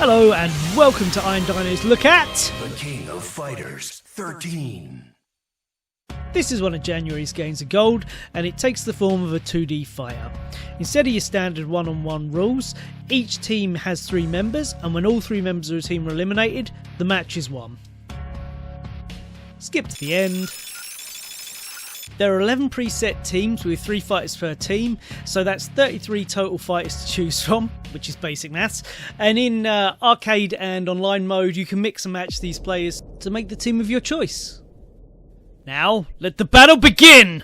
Hello and welcome to Iron Dino's Look at The King of Fighters XIII. This is one of January's games of gold, and it takes the form of a 2D fighter. Instead of your standard one-on-one rules, each team has 3 members, and when all 3 members of a team are eliminated, the match is won. Skip to the end. There are 11 preset teams with 3 fighters per team, so that's 33 total fighters to choose from, which is basic maths. And in arcade and online mode, you can mix and match these players to make the team of your choice. Now, let the battle begin!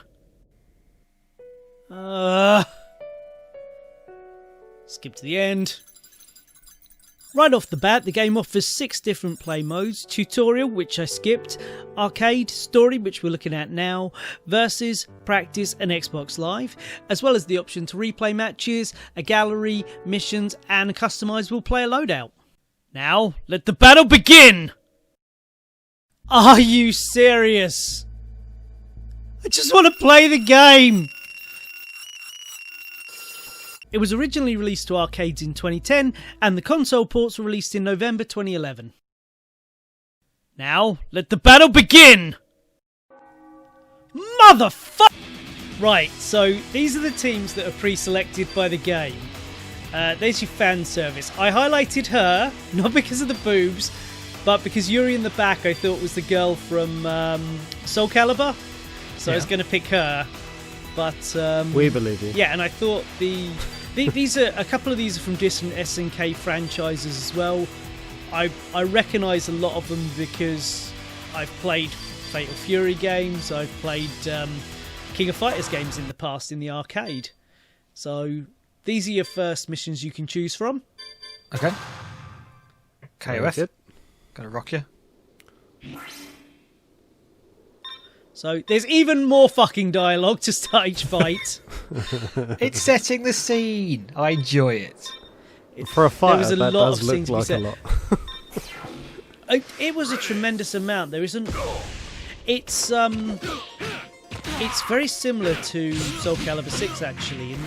Skip to the end. Right off the bat, the game offers 6 different play modes: tutorial, which I skipped, arcade, story, which we're looking at now, versus, practice and Xbox Live, as well as the option to replay matches, a gallery, missions and a customizable player loadout. Now, let the battle begin! Are you serious? I just want to play the game! It was originally released to arcades in 2010, and the console ports were released in November 2011. Now, let the battle begin! Motherfuck! Right, so these are the teams that are pre-selected by the game. There's your fan service. I highlighted her, not because of the boobs, but because Yuri in the back I thought was the girl from Soul Calibur. So I was going to pick her, but we believe you. Yeah, and I thought these are a couple of these are from different SNK franchises as well. I recognise a lot of them because I've played Fatal Fury games. I've played King of Fighters games in the past in the arcade. So these are your first missions you can choose from. Okay. KOF. Gonna rock you. So there's even more fucking dialogue to start each fight. It's setting the scene. I enjoy it. For a fighter, was a that lot does of look scenes to be like a said. lot. It was a tremendous amount. There isn't. It's very similar to Soul Calibur 6 actually, and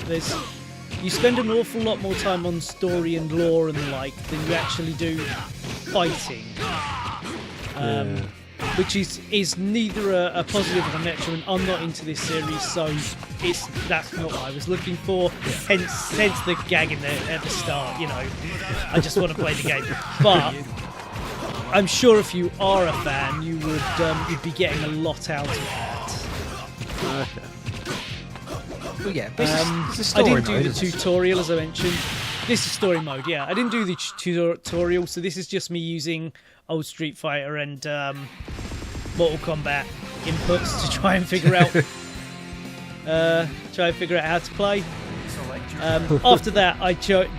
you spend an awful lot more time on story and lore and the like than you actually do fighting. Which is neither a positive or a detriment. I'm not into this series, so that's not what I was looking for. Hence the gag at the start. You know, I just want to play the game. But I'm sure if you are a fan, you would you'd be getting a lot out of that. Well, yeah, but it's a I story didn't do mode, the isn't it? tutorial as I mentioned. This is story mode. Yeah, I didn't do the tutorial, so this is just me using old Street Fighter and Mortal Kombat inputs to try and figure out how to play. After that, I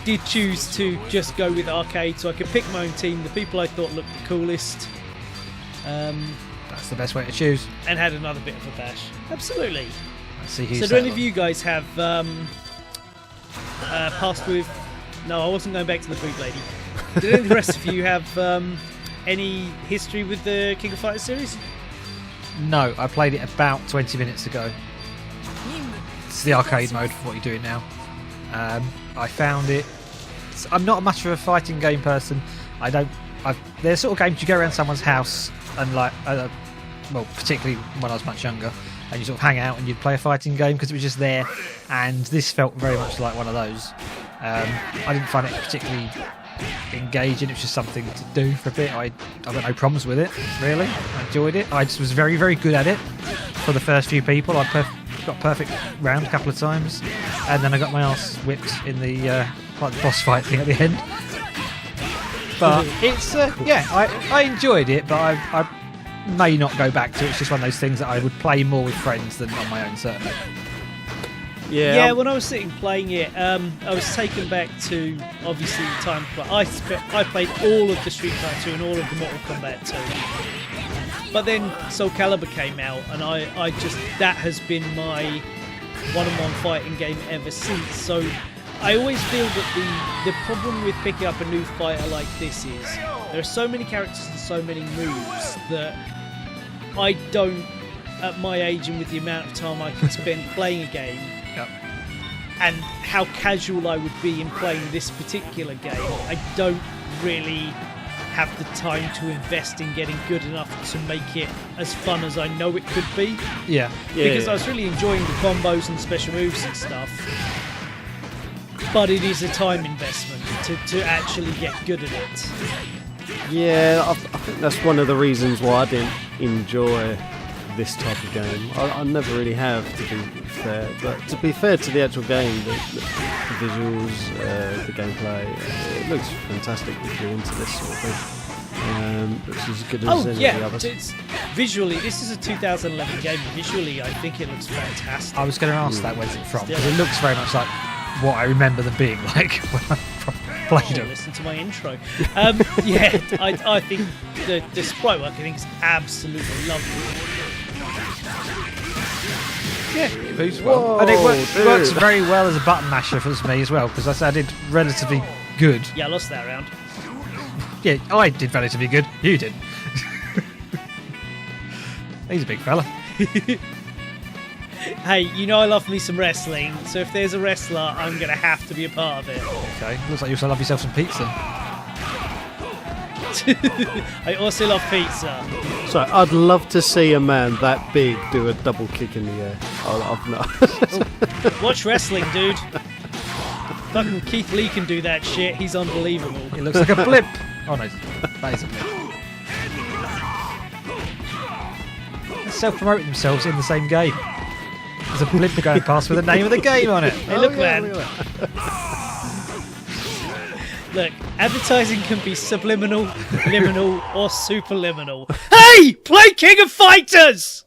did choose to just go with arcade, so I could pick my own team, the people I thought looked the coolest. That's the best way to choose. And had another bit of a bash. Absolutely. Let's see who's So do any of you guys have passed with... No, I wasn't going back to the boot lady. Did any of the rest of you have any history with the King of Fighters series? No, I played it about 20 minutes ago. It's the arcade mode for what you're doing now. I found it... I'm not much of a fighting game person. There's sort of games you go around someone's house and like... well, particularly when I was much younger, and you sort of hang out and you'd play a fighting game because it was just there, and this felt very much like one of those. I didn't find it particularly engaging. It was just something to do for a bit. I got no problems with it, really. I enjoyed it. I just was very, very good at it for the first few people. I got perfect round a couple of times, and then I got my ass whipped in the boss fight thing at the end. But it's I enjoyed it, but I may not go back to it. It's just one of those things that I would play more with friends than on my own, certainly. Yeah, when I was sitting playing it, I was taken back to obviously the time. I played all of the Street Fighter 2 and all of the Mortal Kombat 2. But then Soul Calibur came out, and I just that has been my one-on-one fighting game ever since. So I always feel that the problem with picking up a new fighter like this is there are so many characters and so many moves that I don't, at my age and with the amount of time I can spend playing a game, and how casual I would be in playing this particular game, I don't really have the time to invest in getting good enough to make it as fun as I know it could be. Yeah. Because I was really enjoying the combos and special moves and stuff. But it is a time investment to actually get good at it. Yeah, I think that's one of the reasons why I didn't enjoy this type of game. I never really have, to be fair. But to be fair to the actual game, the visuals, the gameplay, it looks fantastic if you're into this sort of thing. It's as good as any of the others. Visually, this is a 2011 game. Visually, I think it looks fantastic. I was going to ask that, where's it from? Because it looks very much like what I remember them being like when I played them. Listen to my intro. I think the sprite work, I think, is absolutely lovely. Yeah, it moves well. And it works very well as a button masher for me as well, because I did relatively good. Yeah, I lost that round. Yeah, I did relatively good. You did. He's a big fella. Hey, you know I love me some wrestling, so if there's a wrestler, I'm going to have to be a part of it. Okay, looks like you also love yourself some pizza. I also love pizza. So I'd love to see a man that big do a double kick in the air. I've not. Watch wrestling, dude. Fucking Keith Lee can do that shit. He's unbelievable. It looks like a blip. Oh no, that is a blip. They're self-promoting themselves in the same game. There's a blip going past with the name of the game on it. Hey, look, man. Look, advertising can be subliminal, liminal, or superliminal. Hey! Play King of Fighters!